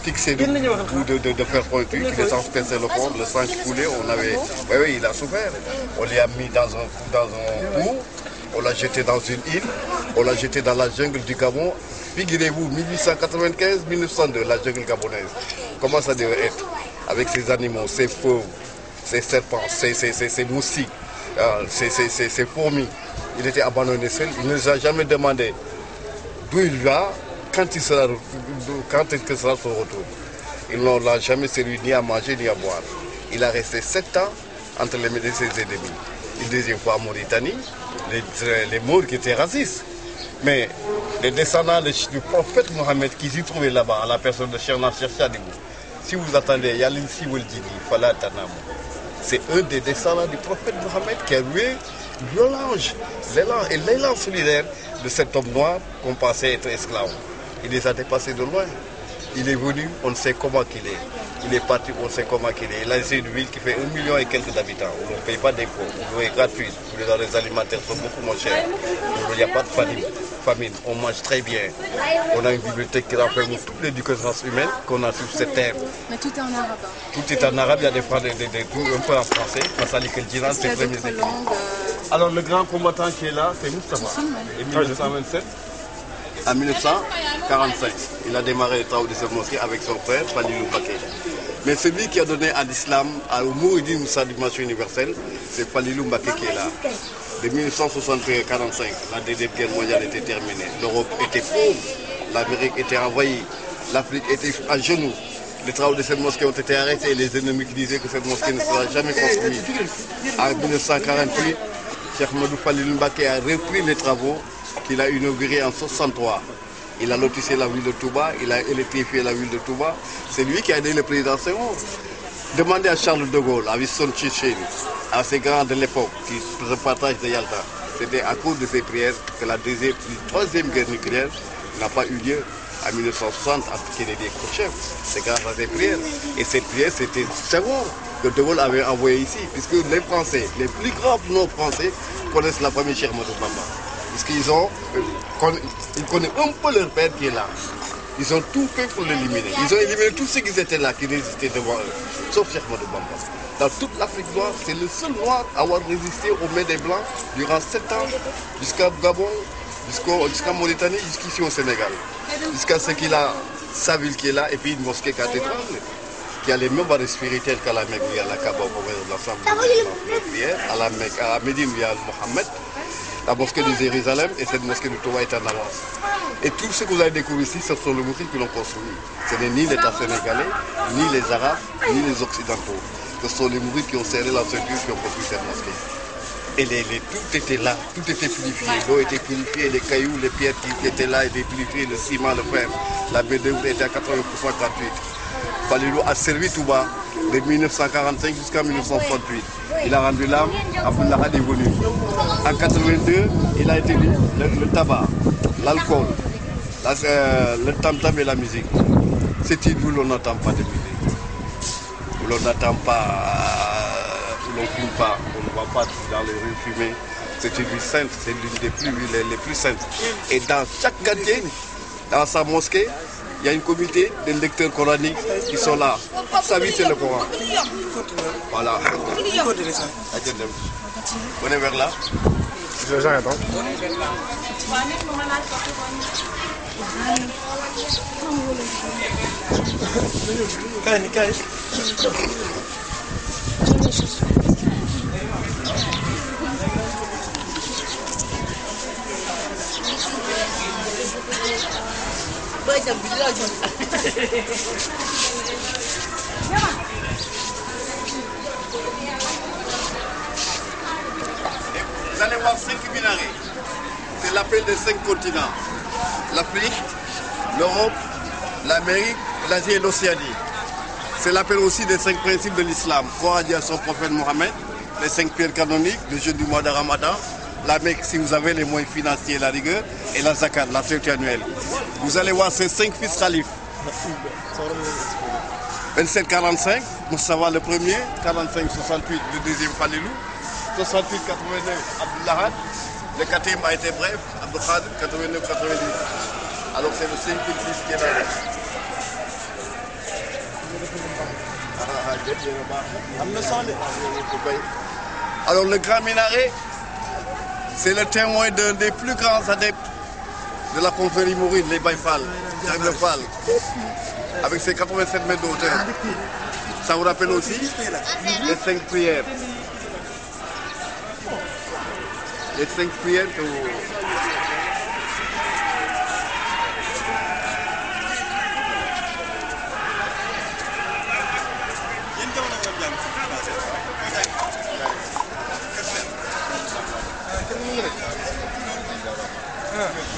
fixé de fer pointu, qui les transperçait le fond, le sang qui coulait, oui, il a souffert. On l'a mis dans un pot, on l'a jeté dans une île, on l'a jeté dans la jungle du Gabon. Figurez-vous, 1895-1902, la jungle gabonaise. Comment ça devait être? Avec ces animaux, ces fauves, ces serpents, ces moustiques, ces fourmis. Il était abandonné seul, il ne nous a jamais demandé d'où il va, quand est-ce que sera son retour. Il ne l'a jamais servi ni à manger ni à boire. Il a resté 7 ans entre les mains de ses ennemis. Une deuxième fois en Mauritanie, les Maures qui étaient racistes. Mais les descendants du prophète Mohammed qui s'y trouvaient là-bas, à la personne de Cheikh Nasser Sadibou, si vous attendez, Yalissi Woldidi, Fala Tanam, c'est un des descendants du prophète Mohammed qui a loué l'élan solidaire de cet homme noir qu'on pensait être esclave. Il les a dépassés de loin. Il est venu, on ne sait comment qu'il est. Il est parti, on ne sait comment qu'il est. Il a laissé une ville qui fait 1 million et quelques d'habitants, où on ne paye pas d'impôts, où l'eau est gratuite, où les denrées alimentaires sont beaucoup moins chères, où il n'y a pas de famine, on mange très bien. On a une bibliothèque qui renferme toutes les connaissances humaines qu'on a sur cette terre. Mais tout est en arabe. Tout est en arabe, il y a des phrases un peu en français. C'est très bien. Alors le grand combattant qui est là, c'est Moustapha. En 1927. En 1945, il a démarré les travaux de cette mosquée avec son frère, Falilou Baké. Mais celui qui a donné à l'islam, au Mouridine Moussa Dimension universelle, c'est Falilou Baké qui est là. De 1963 à 1945, la deuxième guerre mondiale était terminée. L'Europe était pauvre, l'Amérique était envahie, l'Afrique était à genoux. Les travaux de cette mosquée ont été arrêtés. Les ennemis qui disaient que cette mosquée ne sera jamais construite. En 1948, Cheikh Modou Falilou Baké a repris les travaux qu'il a inaugurés en 1963. Il a lotissé la ville de Touba, il a électrifié la ville de Touba. C'est lui qui a aidé le président Senghor. Demandez à Charles de Gaulle, à Winston Churchill, à ces grands de l'époque qui se partagent de Yalta. C'était à cause de ces prières que la troisième guerre nucléaire n'a pas eu lieu en 1960 entre Kennedy et Khrouchtchev. C'est grâce à ces prières. Et cette prière, c'était Senghor que de Gaulle avait envoyé ici, puisque les Français, les plus grands non-français, connaissent la famille Cheikh Ahmadou Bamba. Parce qu'ils connaissent un peu leur père qui est là. Ils ont tout fait pour l'éliminer. Ils ont éliminé tous ceux qui étaient là, qui résistaient devant eux, sauf Cheikh Ahmadou Bamba. Dans toute l'Afrique noire, c'est le seul noir à avoir résisté aux mains des Blancs durant 7 ans, jusqu'à Gabon, jusqu'à Mauritanie, jusqu'ici au Sénégal. Jusqu'à ce qu'il a sa ville qui est là, et puis une mosquée cathédrale, qui a les mêmes valeurs spirituelles qu'à la Mecque, à la Kaaba, au l'ensemble des prières, à la Mecque, à Médine, via Mohammed. La mosquée de Jérusalem et cette mosquée de Touba est en avance. Et tout ce que vous avez découvert ici, ce sont les mosquées qui l'ont construit. Ce n'est ni l'État sénégalais, ni les Arabes, ni les Occidentaux. Ce sont les mourides qui ont serré la ceinture qui ont construit cette mosquée. Et tout était là, tout était purifié. L'eau était purifiée, les cailloux, les pierres qui étaient là étaient purifiées, le ciment, le fer. La main-d'œuvre était à 80% gratuite. Falilou a servi Touba de 1945 jusqu'à 1968. Il a rendu l'âme, Abdullah est venu. En 82, il a été le tabac, l'alcool, le tam-tam et la musique. C'est une où l'on n'entend pas de musique. Où l'on n'entend pas, où l'on ne fume pas, on ne va pas dans les rues fumer. C'est une ville sainte, c'est l'une des villes les plus saintes. Et dans chaque quartier, dans sa mosquée, il y a une communauté de lecteurs coraniques qui sont là. Sa vie, c'est le Coran. Voilà. On est vers là. J'attends. Vous allez voir 5 minarets. C'est l'appel des 5 continents. L'Afrique, l'Europe, l'Amérique, l'Asie et l'Océanie. C'est l'appel aussi des 5 principes de l'islam. Croire à Dieu à son prophète Mohammed, les 5 pierres canoniques, le jeûne du mois de Ramadan, la Mecque si vous avez les moyens financiers et la rigueur, et la zakat, la fête annuelle. Vous allez voir ces 5 fils khalifes. 27-45, Moustapha le premier, 45-68 le deuxième Falilou, 68-89 Abdullah, le quatrième a été bref, Abdul Khadir, 89-90. Alors c'est le 5e fils qui est là. Alors le grand minaret, c'est le témoin d'un des plus grands adeptes de la confrérie mouride, les Baye Fall, Jacques Le Fall, avec ses 87 mètres de hauteur. Ça vous rappelle aussi les 5 prières. Les 5 prières que vous...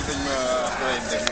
dañ ma